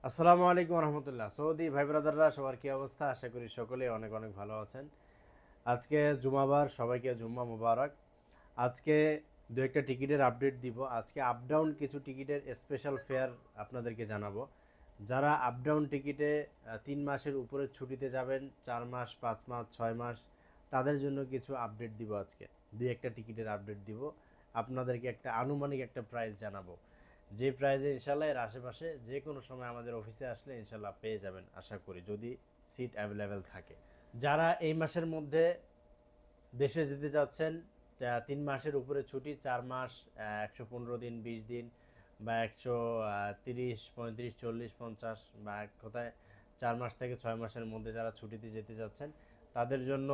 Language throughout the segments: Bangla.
আসসালামু আলাইকুম রহমতুল্লাহ। সৌদি ভাই ব্রাদাররা সবার কি অবস্থা? আশা করি সকলেই অনেক অনেক ভালো আছেন। আজকে জুমাবার, সবাইকে জুম্মা মুবারক। আজকে দু একটা টিকিটের আপডেট দিব। আজকে আপ ডাউন কিছু টিকিটের স্পেশাল ফেয়ার আপনাদেরকে জানাবো। যারা আপ ডাউন টিকিটে 3 মাসের উপরে ছুটিতে যাবেন, 4 মাস, 5 মাস, 6 মাস, তাদের জন্য কিছু আপডেট দিব। আজকে দু একটা টিকিটের আপডেট দিব, আপনাদেরকে একটা আনুমানিক একটা প্রাইস জানাবো। যে প্রাইজে ইনশাল্লাহ এর আশেপাশে যে কোনো সময় আমাদের অফিসে আসলে ইনশাল্লাহ পেয়ে যাবেন আশা করি, যদি সিট অ্যাভেলেবেল থাকে। যারা এই মাসের মধ্যে দেশে যেতে চাচ্ছেন, 3 মাসের উপরে ছুটি, 4 মাস, 115 দিন, 20 দিন, বা 130, 35, 40, 50, বা এক কথায় 4 মাস থেকে 6 মাসের মধ্যে যারা ছুটিতে যেতে চাচ্ছেন, তাদের জন্য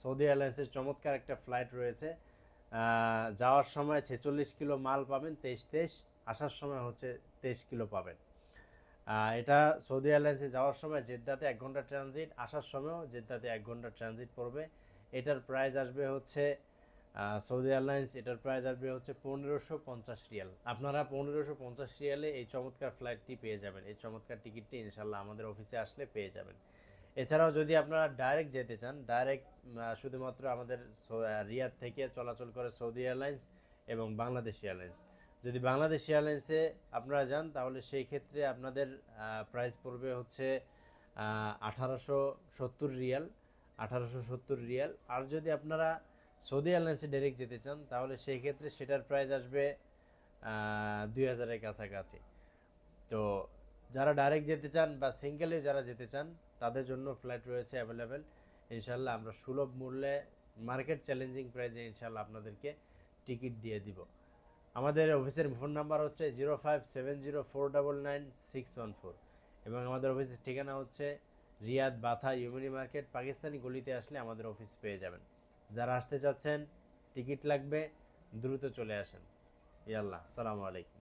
সৌদি এয়ারলাইন্সের চমৎকার একটা ফ্লাইট রয়েছে। যাওয়ার সময় 46 কিলো মাল পাবেন, 23, আসার সময় হচ্ছে 23 কিলো পাবেন। এটা সৌদি এয়ারলাইন্সে যাওয়ার সময় জেদ্দাতে 1 ঘন্টা ট্রানজিট, আসার সময়ও জেদ্দাতে 1 ঘন্টা ট্রানজিট পড়বে। এটার প্রাইস আসবে হচ্ছে সৌদি এয়ারলাইন্স এটার প্রাইস আসবে হচ্ছে 1550 রিয়াল। আপনারা 1550 রিয়ালে এই চমৎকার ফ্লাইটটি পেয়ে যাবেন। এই চমৎকার টিকিটটি ইনশাল্লাহ আমাদের অফিসে আসলে পেয়ে যাবেন। এছাড়াও যদি আপনারা ডাইরেক্ট যেতে চান, ডাইরেক্ট শুধুমাত্র আমাদের রিয়াদ থেকে চলাচল করে সৌদি এয়ারলাইন্স এবং বাংলাদেশ এয়ারলাইন্স। যদি বাংলাদেশ এয়ারলাইন্সে আপনারা যান, তাহলে সেই ক্ষেত্রে আপনাদের প্রাইস পড়বে হচ্ছে 1870 রিয়াল। 1870 রিয়াল। আর যদি আপনারা সৌদি এয়ারলাইন্সে ডাইরেক্ট যেতে চান, তাহলে সেই ক্ষেত্রে সেটার প্রাইস আসবে 2000-এর কাছাকাছি। তো যারা ডাইরেক্ট যেতে চান বা সিঙ্গেলে যারা যেতে চান, তাদের জন্য ফ্লাইট রয়েছে অ্যাভেলেবেল। ইনশাল্লাহ আমরা সুলভ মূল্যে, মার্কেট চ্যালেঞ্জিং প্রাইসে ইনশাল্লাহ আপনাদেরকে টিকিট দিয়ে দিব। আমাদের অফিসের ফোন নাম্বার হচ্ছে 0570499614, এবং আমাদের অফিসের ঠিকানা হচ্ছে রিয়াদ বাথা ইউমিনি মার্কেট, পাকিস্তানি গলিতে আসলে আমাদের অফিস পেয়ে যাবেন। যারা আসতে চাচ্ছেন, টিকিট লাগবে, দ্রুত চলে আসেন। ইয়াল্লাহ, সালামু আলাইকুম।